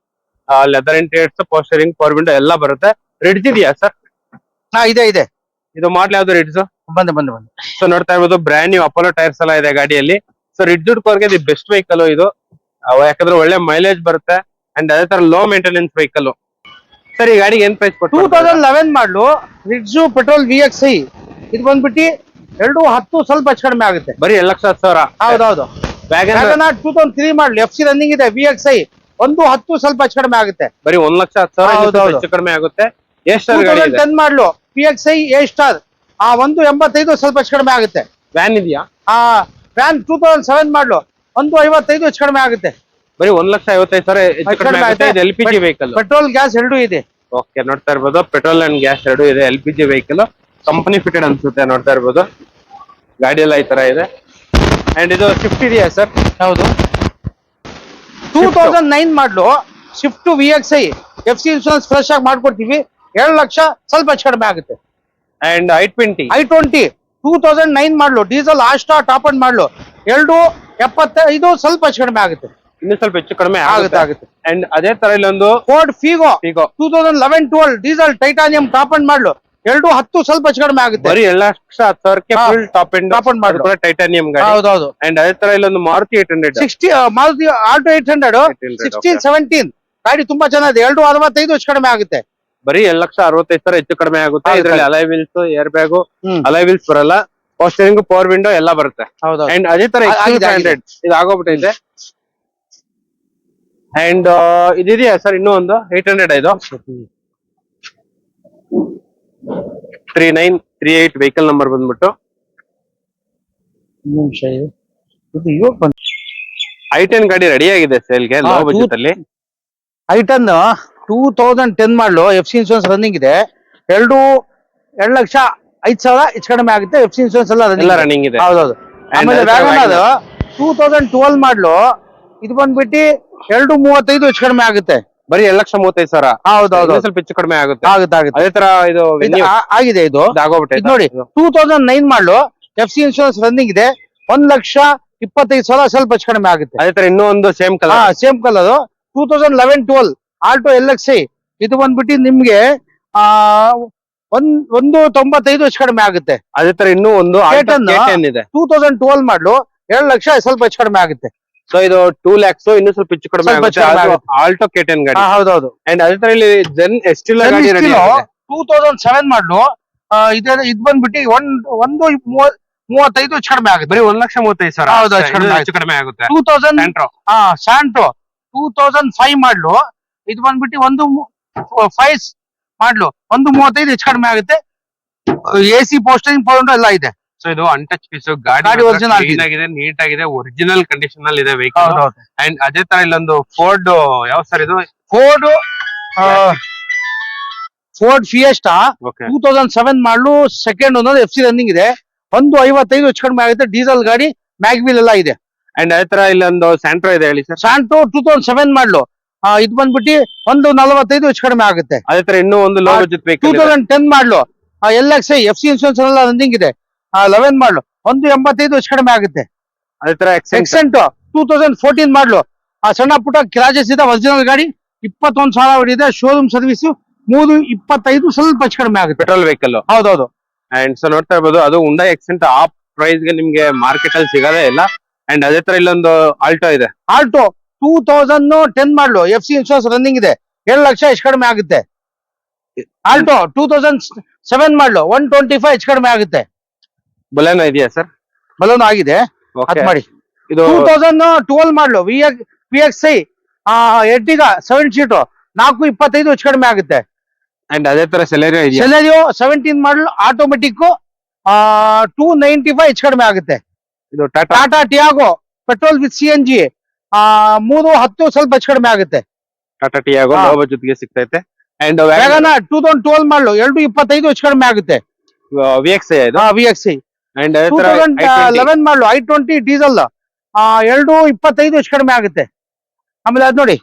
leather interiors, ಪೋಸ್ಟರಿಂಗ್, ಪವರ್ ವಿಂಡೋ ಎಲ್ಲ ಬರುತ್ತೆ. ರಿಡ್ಜ್ ಇದೆಯಾ ಸರ್? ಇದೆ. ಇದು ಮಾಡ್ಲಿ ಯಾವ್ದು ರಿಡ್ಜ್? ಬಂದೆ. ಸೊ ನೋಡ್ತಾ ಇರ್ಬೋದು, ಬ್ರ್ಯಾಂಡ್ ನ್ಯೂ ಅಪೋಲೋ ಟೈರ್ಸ್ ಎಲ್ಲ ಇದೆ ಗಾಡಿಯಲ್ಲಿ. ಸೊ ರಿಡ್ಜ್ ಹುಡ್ಕೋರ್ಗೆ ಇದು ಬೆಸ್ಟ್ ವೆಹಿಕಲ್ ಇದು. ಯಾಕಂದ್ರೆ ಒಳ್ಳೆ ಮೈಲೇಜ್ ಬರುತ್ತೆ. ಅಂಡ್ ಅದೇ ತರ ಲೋ ಮೇಂಟೆನೆನ್ಸ್ ವೆಹಿಕಲ್. ಸರ್ ಈ ಗಾಡಿಗೆ ಏನ್ ಪ್ರೈಸ್ ಕೊಟ್ಟು? 2011 ಮಾಡ್ಲು ರಿಡ್ಜ್ ಪೆಟ್ರೋಲ್ VXI ಇದು ಬಂದ್ಬಿಟ್ಟು 210 ಸ್ವಲ್ಪ ಹೆಚ್ಚು ಕಡಿಮೆ ಆಗುತ್ತೆ. ಬರೀ 2,10,000. ಹೌದೌದು. ವ್ಯಾಗನಾರ್ 2003 ಮಾಡ್ಲು FC ರನ್ನಿಂಗ್ ಇದೆ. VXI 110 ಸ್ವಲ್ಪ ಹೆಚ್ಚು ಕಡಿಮೆ ಆಗುತ್ತೆ. ಬರೀ 1,10,000 ಹೆಚ್ಚು ಕಡಿಮೆ ಆಗುತ್ತೆ. ಎಷ್ಟು 10 ಮಾಡ್ಲು PXI A ಸ್ಟಾರ್ 185 ಸ್ವಲ್ಪ ಹೆಚ್ಚು ಕಡಿಮೆ ಆಗುತ್ತೆ. ವ್ಯಾನ್ ಇದೆಯಾ? ವ್ಯಾನ್ 2007 ಮಾಡ್ಲು 155 ಹೆಚ್ಚು ಕಡಿಮೆ ಆಗುತ್ತೆ. ಬರೀ 1,55,000 ಹೆಚ್ಚು ಕಡಿಮೆ ಆಗುತ್ತೆ. ಇದು LPG ವೆಹಿಕಲ್. ಪೆಟ್ರೋಲ್ ಗ್ಯಾಸ್ ಎರಡೂ ಇದೆ. ಓಕೆ, ನೋಡ್ತಾ ಇರ್ಬೋದು, ಪೆಟ್ರೋಲ್ ಅಂಡ್ ಗ್ಯಾಸ್ ಎರಡೂ ಇದೆ. LPG ವೆಹಿಕಲ್ ಕಂಪನಿ ಫಿಟೆಡ್ ಅನ್ಸುತ್ತೆ. ನೋಡ್ತಾ ಇರ್ಬೋದು, ಗಾಡಿ ಎಲ್ಲ ಈ ತರ ಇದೆ. ಅಂಡ್ ಇದು ಸ್ವಿಫ್ಟ್ ಇದೆಯಾ ಸರ್? ಹೌದು. 2009 ಮಾಡ್ಲು Swift VXI FC insurance fresh ಆಗಿ ಮಾಡ್ಕೊಡ್ತೀವಿ. 2 ಲಕ್ಷ ಸ್ವಲ್ಪ ಹೆಚ್ಚು ಕಡಿಮೆ ಆಗುತ್ತೆ. ಅಂಡ್ I20 2009 ಮಾಡಲು ಡೀಸೆಲ್ ಆಸ್ಟಾ ಟಾಪ್ ಅಂಡ್ ಮಾಡಲು 275 ಸ್ವಲ್ಪ ಹೆಚ್ಚು ಕಡಿಮೆ ಆಗುತ್ತೆ. ಇನ್ನು ಸ್ವಲ್ಪ ಹೆಚ್ಚು ಕಡಿಮೆ ಆಗುತ್ತೆ. ಅಂಡ್ ಅದೇ ತರ ಇಲ್ಲೊಂದು Ford Figo 2011-12 diesel titanium top end ಮಾಡಲು 210 ಸ್ವಲ್ಪ ಹೆಚ್ಚು ಕಡಿಮೆ ಆಗುತ್ತೆ. ಬರೀ 2,10,000ಕ್ಕೆ ಫುಲ್ ಟಾಪ್ ಅಂಡ್ ಮಾಡಲು ಟೈಟಾನಿಯಂ ಗಾಡಿ. ಹೌದೌದು. ಅಂಡ್ ಅದೇ ತರ ಇಲ್ಲೊಂದು ಮಾರುತಿ 800 ಮಾರುತಿ ಆಲ್ಟೋ 800 16-17 ಗಾಡಿ ತುಂಬಾ ಚೆನ್ನಾಗಿದೆ. 265 ಹೆಚ್ಚು ಕಡಿಮೆ ಆಗುತ್ತೆ. ಬರೀ 2,65,000 ಹೆಚ್ಚು ಕಡಿಮೆ ಆಗುತ್ತೆ. ಇದರಲ್ಲಿ ಅಲೈ ವೀಲ್ಸ್, ಏರ್ ಬ್ಯಾಗು, ಅಲೈ ವೀಲ್ಸ್ ಬರಲ್ಲ, ಪವರ್ ಸ್ಟೀರಿಂಗ್, ಪವರ್ ವಿಂಡೋ ಎಲ್ಲ ಬರುತ್ತೆ. ಅಂಡ್ ಅದೇ ತರ XUV500 ಇದು ಆಗೋಗ್ಬಿಟ್ಟೈತೆ. ಅಂಡ್ ಇದಿದೆಯಾ ಸರ್ ಇನ್ನೂ ಒಂದು 800 ಇದು 3938 ವೆಹಿಕಲ್ ನಂಬರ್ ಬಂದ್ಬಿಟ್ಟು I10 ಗಾಡಿ ರೆಡಿ ಆಗಿದೆ ಸೇಲ್ಗೆ ಲೋ ಬಜೆಟ್ ಅಲ್ಲಿ. I10 2010 ಮಾಡಲು FC ಇನ್ಶೂರೆನ್ಸ್ ರನ್ನಿಂಗ್ ಇದೆ. 2,05,000 ಹೆಚ್ಚು ಕಡಿಮೆ ಆಗುತ್ತೆ. FC ಇನ್ಶೂರೆನ್ಸ್ ಎಲ್ಲ ರನ್ನಿಂಗ್ ಇದೆ. ಹೌದೌದು. ಆಮೇಲೆ ವ್ಯಾಗನ್ 2012 ಮಾಡಲು ಇದು ಬಂದ್ಬಿಟ್ಟು 235 ಹೆಚ್ಚು ಕಡಿಮೆ ಆಗುತ್ತೆ. ಬರೀ 2,35,000. ಹೌದೌದು. ಸ್ವಲ್ಪ ಹೆಚ್ಚು ಕಡಿಮೆ ಆಗುತ್ತೆ. ಆಗುತ್ತೆ. ಅದೇ ತರ ಇದು ಆಗಿದೆ. ಇದು ನೋಡಿ 2009 ಮಾಡಲು FC ಇನ್ಶೂರೆನ್ಸ್ ರನ್ನಿಂಗ್ ಇದೆ. 1,25,000 ಸ್ವಲ್ಪ ಹೆಚ್ಚು ಕಡಿಮೆ ಆಗುತ್ತೆ. ಅದೇ ತರ ಇನ್ನೂ ಒಂದು ಸೇಮ್ ಕಲರ್ 2011-12 ಆಲ್ಟೋ LXI ಇದು ಬಂದ್ಬಿಟ್ಟು ನಿಮ್ಗೆ 195 ಹೆಚ್ಚು ಕಡಿಮೆ ಆಗುತ್ತೆ. ಅದೇ ತರ ಇನ್ನೂ ಒಂದು ಇದೆ 2012 ಮಾಡಲು 2 ಲಕ್ಷ ಸ್ವಲ್ಪ ಹೆಚ್ಚು ಕಡಿಮೆ ಆಗುತ್ತೆ. ಸೊ ಇದು 2 lakhs ಇನ್ನೂ ಸ್ವಲ್ಪ ಹೆಚ್ಚು ಕಡಿಮೆ ಆಗುತ್ತೆ. ಆಲ್ಟೋ K10 ಗಾಡಿ. ಹೌದೌದು. ಅಂಡ್ ಅದೇ ತರ ಇಲ್ಲಿ ಜೆನ್ ಎಸ್ಟಿಲಾ ಗಾಡಿ 2007 ಮಾಡಲು ಇದು ಬಂದ್ಬಿಟ್ಟು 135 ಹೆಚ್ಚು ಕಡಿಮೆ ಆಗುತ್ತೆ. ಬರೀ 1,35,000. ಹೌದು, ಹೆಚ್ಚು ಕಡಿಮೆ ಆಗುತ್ತೆ. 2000 ಸ್ಯಾಂಟ್ರೋ 2005 ಮಾಡಲು ಇದು ಬಂದ್ಬಿಟ್ಟು 1.5 ಮಾಡಲು 135 ಹೆಚ್ಚು ಕಡಿಮೆ ಆಗುತ್ತೆ. AC ಪೋಸ್ಟರಿಂಗ್ ಪೌಂಡ್ ಎಲ್ಲ ಇದೆ. ಸೊ ಇದು ಅನ್ಟಚ್ ಪೀಸ್ ಗಾಡಿ ಕ್ಲೀನ್ ಆಗಿದೆ, ನೀಟ್ ಆಗಿದೆ, ಒರಿಜಿನಲ್ ಕಂಡೀಷನ್ ಅಲ್ಲಿ ಇದೆ ವೆಹಿಕಲ್. ಅಂಡ್ ಅದೇ ತರ ಇಲ್ಲೊಂದು ಫೋರ್ಡ್ ಯಾವ ಸರ್ ಇದು ಫೋರ್ಡ್ ಫಿಯೆಸ್ಟಾ 2007 ಮಾಡಲು ಸೆಕೆಂಡ್ ಒಂದೊಂದು FC ರನ್ನಿಂಗ್ ಇದೆ. 155 ಹೆಚ್ಚು ಕಡಿಮೆ ಆಗುತ್ತೆ. ಡೀಸೆಲ್ ಗಾಡಿ, ಮ್ಯಾಗ್ವೀಲ್ ಎಲ್ಲ ಇದೆ. ಅಂಡ್ ಅದೇ ತರ ಇಲ್ಲೊಂದು ಸ್ಯಾಂಟ್ರೋ ಇದೆ ಹೇಳಿ ಸರ್. ಸ್ಯಾಂಟ್ರೋ 2007 ಮಾಡಲು ಇದು ಬಂದ್ಬಿಟ್ಟು 145 ಹೆಚ್ಚು ಕಡಿಮೆ ಆಗುತ್ತೆ. ಅದೇ ತರ ಇನ್ನೂ ಒಂದು ಲೋ ಬಜೆಟ್ ವೆಹಿಕಲ್ 2010 ಮಾಡಲು LXI FC ಇನ್ಶೂರೆನ್ಸ್ ಎಲ್ಲ ರನ್ನಿಂಗ್ ಇದೆ. 11 ಮಾಡಲು 185 ಹೆಚ್ಚು ಕಡಿಮೆ ಆಗುತ್ತೆ. ಅದೇ ತರ ಎಕ್ಸೆಂಟ್ 2014 ಮಾಡಲು ಸಣ್ಣ ಪುಟ್ಟ ಕ್ರಾಚಸ್ ಇದೆ. ಒರಿಜಿನಲ್ ಗಾಡಿ 21,000 ಹೊಡಿದೆ. ಶೋರೂಮ್ ಸರ್ವಿಸ್ 325 ಸ್ವಲ್ಪ ಹೆಚ್ಚು ಕಡಿಮೆ ಆಗುತ್ತೆ. Petrol vehicle. ಹೌದೌದು. ಅಂಡ್ ಸೊ ನೋಡ್ತಾ ಇರ್ಬೋದು ಅದು ಹುಂಡೈ ಎಕ್ಸೆಂಟ್ ಆ ಪ್ರೈಸ್ ಗೆ ನಿಮ್ಗೆ ಮಾರ್ಕೆಟ್ ಅಲ್ಲಿ ಸಿಗೋದೇ ಇಲ್ಲ. ಅಂಡ್ ಅದೇ ತರ ಇಲ್ಲೊಂದು ಆಲ್ಟೋ ಇದೆ. ಆಲ್ಟೋ 2010 ಮಾಡಲು FC ಇನ್ಶೂರೆನ್ಸ್ ರನ್ನಿಂಗ್ ಇದೆ. 2 ಲಕ್ಷ ಹೆಚ್ಚು ಕಡಿಮೆ ಆಗುತ್ತೆ. ಆಲ್ಟೋ 2007 ಮಾಡಲು 125 ಹೆಚ್ಚು ಕಡಿಮೆ ಆಗುತ್ತೆ. ಬಲೆನೋ ಇದೆಯಾ ಸರ್? ಬಲೂನ್ ಆಗಿದೆ. ಮಾಡಿ ಇದು 2012 ಮಾಡಲು VXI Ertiga 7 ಸೀಟು 425 ಹೆಚ್ಚು ಕಡಿಮೆ ಆಗುತ್ತೆ. ಅಂಡ್ ಅದೇ ತರ ಸೆಲೆರಿಯೋ ಇದೆಯಾ? ಸೆಲೆರಿಯೋ 17 ಮಾಡಲು ಆಟೋಮೆಟಿಕ್ 295 ಹೆಚ್ಚು ಕಡಿಮೆ ಆಗುತ್ತೆ. ಇದು Tata Tiago petrol with CNG 310 ಸ್ವಲ್ಪ ಹೆಚ್ಚು ಕಡಿಮೆ ಆಗುತ್ತೆ. ಟಾಟಾ ಟಿಯಾಗೋ ಲೋ ಬಜೆಟ್ ಗೆ ಸಿಗ್ತೈತೆ. ಅಂಡ್ ವ್ಯಾಗನ್ 2012 ಮಾಡಲು 225 ಹೆಚ್ಚು ಕಡಿಮೆ ಆಗುತ್ತೆ. VXI ಇದು VXI. ಅಂಡ್ 2011 ಮಾಡಲು I20 ಡೀಸೆಲ್ 225 ಹೆಚ್ಚು ಕಡಿಮೆ ಆಗುತ್ತೆ. ಆಮೇಲೆ ಅದ್ ನೋಡಿ.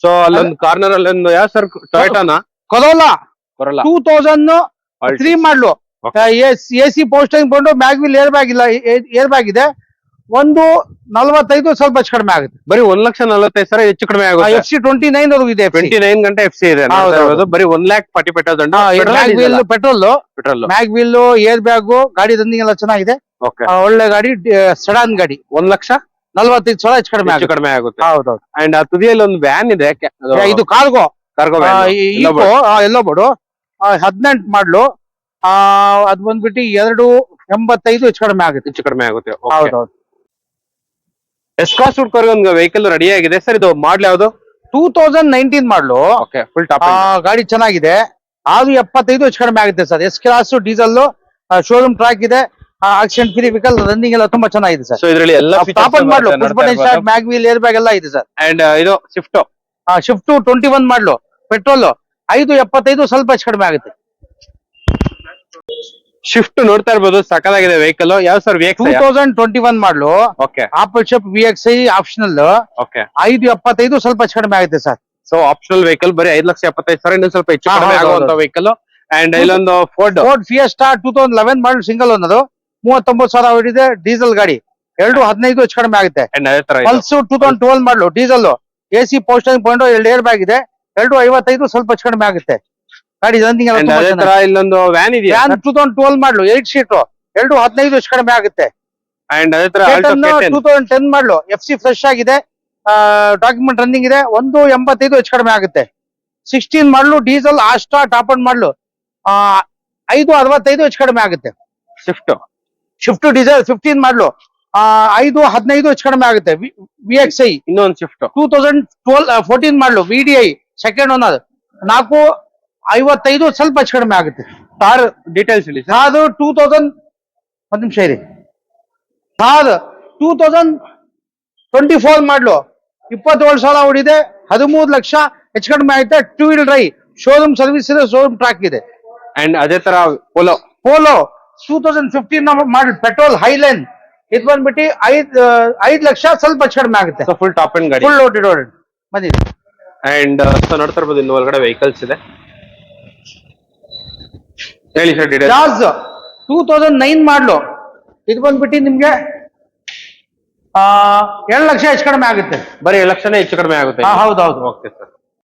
ಸೊ ಅಲ್ಲೊಂದು ಕಾರ್ನರ್ ಅಲ್ಲೊಂದು ಯಾವ ಸರ್ ಟೊಯೋಟಾನಾ ಕೊರೋಲಾ ಬರಲ್ಲ 2003 ಮಾಡಲು AC ಪೋಸ್ಟರಿಂಗ್ ಬಂದು ಮ್ಯಾಗ್ವಿಲ್ ಏರ್ ಬ್ಯಾಗ್ ಇಲ್ಲ, ಏರ್ ಬ್ಯಾಗ್ ಇದೆ. 145 ಸ್ವಲ್ಪ ಹೆಚ್ಚು ಕಡಿಮೆ ಆಗುತ್ತೆ. ಬರೀ 1,45,000 ಹೆಚ್ಚು ಕಡಿಮೆ ಆಗುತ್ತೆ. FC 29 ವರೆಗೂ ಇದೆ. 29 ಗಂಟೆ FC ಇದೆ. ಬರೀ 1,40,000 ಪೆಟ್ರೋಲ್ ಮ್ಯಾಗ್ವಿಲ್ ಏರ್ ಬ್ಯಾಗ್ ಗಾಡಿ ರನ್ನಿಂಗ್ ಎಲ್ಲ ಚೆನ್ನಾಗಿದೆ. ಒಳ್ಳೆ ಗಾಡಿ, ಸಡಾನ್ ಗಾಡಿ. 1,45,000 ಹೆಚ್ಚು ಕಡಿಮೆ ಆಗುತ್ತೆ. ಹೌದೌದು. ಅಂಡ್ ಆ ತುದಿಯಲ್ಲಿ ಒಂದು ವ್ಯಾನ್ ಇದೆ. ಇದು ಕಾರ್ಗೋ ಎಲ್ಲೋ ಬೋರ್ಡು 18 ಮಾಡಲು ಅದ್ ಬಂದ್ಬಿಟ್ಟು 285 ಹೆಚ್ಚು ಕಡಿಮೆ ಆಗುತ್ತೆ. ಹೌದೌದು. ಎಸ್ಕಾಸ್ ಒಂದು ವೆಹಿಕಲ್ ರೆಡಿ ಆಗಿದೆ ಸರ್. ಇದು ಮಾಡ್ಲ್ ಯಾವ್ದು? 2019 ಮಾಡಲು. ಫುಲ್ ಟಾಪ್ ಗಾಡಿ ಚೆನ್ನಾಗಿದೆ. 75 ಹೆಚ್ಚು ಕಡಿಮೆ ಆಗುತ್ತೆ sir. S class diesel showroom track ಇದೆ. ಆಕ್ಸಿಡೆಂಟ್ ಫ್ರೀ ವೆಹಿಕಲ್, ರನ್ನಿಂಗ್ ಎಲ್ಲ ತುಂಬಾ ಚೆನ್ನಾಗಿದೆ ಸರ್. ಸೊ ಇದರಲ್ಲಿ ಎಲ್ಲ ಮ್ಯಾಗ್ವೀಲ್ ಏರ್ ಬ್ಯಾಗ್ ಎಲ್ಲ ಇದೆ ಸರ್. ಅಂಡ್ ಇದು ಸ್ವಿಫ್ಟ್ 21 ಮಾಡಲು ಪೆಟ್ರೋಲ್ 575 ಸ್ವಲ್ಪ ಹೆಚ್ಚು ಕಡಿಮೆ ಆಗುತ್ತೆ. ಶಿಫ್ಟ್ ನೋಡ್ತಾ ಇರ್ಬೋದು, ಸಕಲಾಗಿದೆ ವೆಹಿಕಲ್. ಯಾವ ಸರ್? 2021 ಮಾಡಲು ಆಪಲ್ ಶೇಪ್ VXI ಆಪ್ಷನಲ್ 575 ಸ್ವಲ್ಪ ಹೆಚ್ಚು ಕಡಿಮೆ ಆಗುತ್ತೆ ಸರ್. ಸೊ ಆಪ್ಷನಲ್ ವೆಹಿಕಲ್ ಬರೀ 5,75,000 ಇನ್ನೊಂದ್ ಸ್ವಲ್ಪ ಹೆಚ್ಚು ಹಾ, ಕಡಿಮೆ ಹೌದು, ಆಗುವಂತ ಹೌದು. ವೆಹಿಕಲ್. ಅಂಡ್ ಇಲ್ಲೊಂದು Ford Ford fiesta 2011 model single ಅನ್ನೋದು 39,000 ಹೊಡಿದೆ, ಡೀಸೆಲ್ ಗಾಡಿ 2.15 ಹೆಚ್ಚು ಕಡಿಮೆ ಆಗುತ್ತೆ. ಅಂಡ್ ಅದೇ ತರ ಪಲ್ಸ್ 2012 ಮಾಡಲು diesel, AC posting point 2 air bag ಇದೆ, 2.55 ಸ್ವಲ್ಪ ಹೆಚ್ಚು ಕಡಿಮೆ ಆಗುತ್ತೆ. ಗಾಡಿ ರನ್ನಿಂಗ್ ಎಲ್ಲ ಅಂಡ್ ತುಂಬಾ ಅದೇ ತರ ಚೆನ್ನಾಗಿದೆ. ಇಲ್ಲೊಂದು ವ್ಯಾನ್ ಇದೆಯಾ ವ್ಯಾನ್ 2012 ಮಾಡಲು 8 ಸೀಟ್ 2.15 ಹೆಚ್ಚು ಕಡಿಮೆ ಆಗುತ್ತೆ. ಅಂಡ್ ಅದೇ ತರ K10 2010 ಮಾಡಲು FC ಫ್ರೆಶ್ ಆಗಿದೆ, ಡಾಕ್ಯುಮೆಂಟ್ ರನ್ನಿಂಗ್ ಇದೆ, 1.85 ಹೆಚ್ಚು ಕಡಿಮೆ ಆಗುತ್ತೆ. 16 ಮಾಡಲು ಡೀಸೆಲ್ ಆಸ್ಟಾ ಟಾಪ್ ಅಂಡ್ ಮಾಡಲು 5.65 ಹೆಚ್ಚು ಕಡಿಮೆ ಆಗುತ್ತೆ. ಶಿಫ್ಟ್ ಡೀಸೆಲ್ 15 ಮಾಡಲು 5.15 ಹೆಚ್ಚು ಕಡಿಮೆ ಆಗುತ್ತೆ. VXI ಇನ್ನೊಂದು ಶಿಫ್ಟ್ 2014 ಮಾಡಲು VDI ಸೆಕೆಂಡ್ ಓನರ್ 4.55 ಸ್ವಲ್ಪ ಹೆಚ್ಚು ಕಡಿಮೆ ಆಗುತ್ತೆ. ಕಾರ್ ಡೀಟೇಲ್ಸ್ ಹೇಳಿ ಸರ್. ಅದು 2000 ಒಂದು ನಿಮಿಷ ಇದೆ. ಅದು 2024 ಮಾಡಲು 27,000 ಹೊಡಿದೆ, 13 ಲಕ್ಷ ಹೆಚ್ಚು ಕಡಿಮೆ ಆಗುತ್ತೆ. 2 ವೀಲ್ ಡ್ರೈವ್, ಶೋರೂಮ್ ಸರ್ವಿಸ್ ಇದೆ, ಶೋರೂಮ್ ಟ್ರ್ಯಾಕ್ ಇದೆ. ಅಂಡ್ ಅದೇ ತರ ಪೋಲೋ 2015 ಮಾಡಲ್ ಪೆಟ್ರೋಲ್ ಹೈಲೈನ್, ಇದು ಬಂದ್ಬಿಟ್ಟು 5 ಲಕ್ಷ ಸ್ವಲ್ಪ ಹೆಚ್ಚು ಕಡಿಮೆ ಆಗುತ್ತೆ. ಫುಲ್ ಟಾಪ್ ಅಂಡ್ ಗಾಡಿ. ಫುಲ್ ಲೋಡೆಡ್ ಬಂದಿದೆ. ಅಂಡ್ ಸೊ ನೋಡ್ತಾ ಇರ್ಬೋದು ಇನ್ನು ಒಳಗಡೆ ವೆಹಿಕಲ್ಸ್ ಇದೆ. ಹೇಳಿ ಸರ್ ಡೀಟೇಲ್ಸ್. ಜಾಜ್ 2009 ಮಾಡಲು, ಇದು ಬಂದ್ಬಿಟ್ಟು ನಿಮ್ಗೆ 2 ಲಕ್ಷ ಹೆಚ್ಚು ಕಡಿಮೆ ಆಗುತ್ತೆ. ಬರೀ 7 ಲಕ್ಷನೇ ಹೆಚ್ಚು ಕಡಿಮೆ ಆಗುತ್ತೆ. ಹೌದೌದು. Okay sir.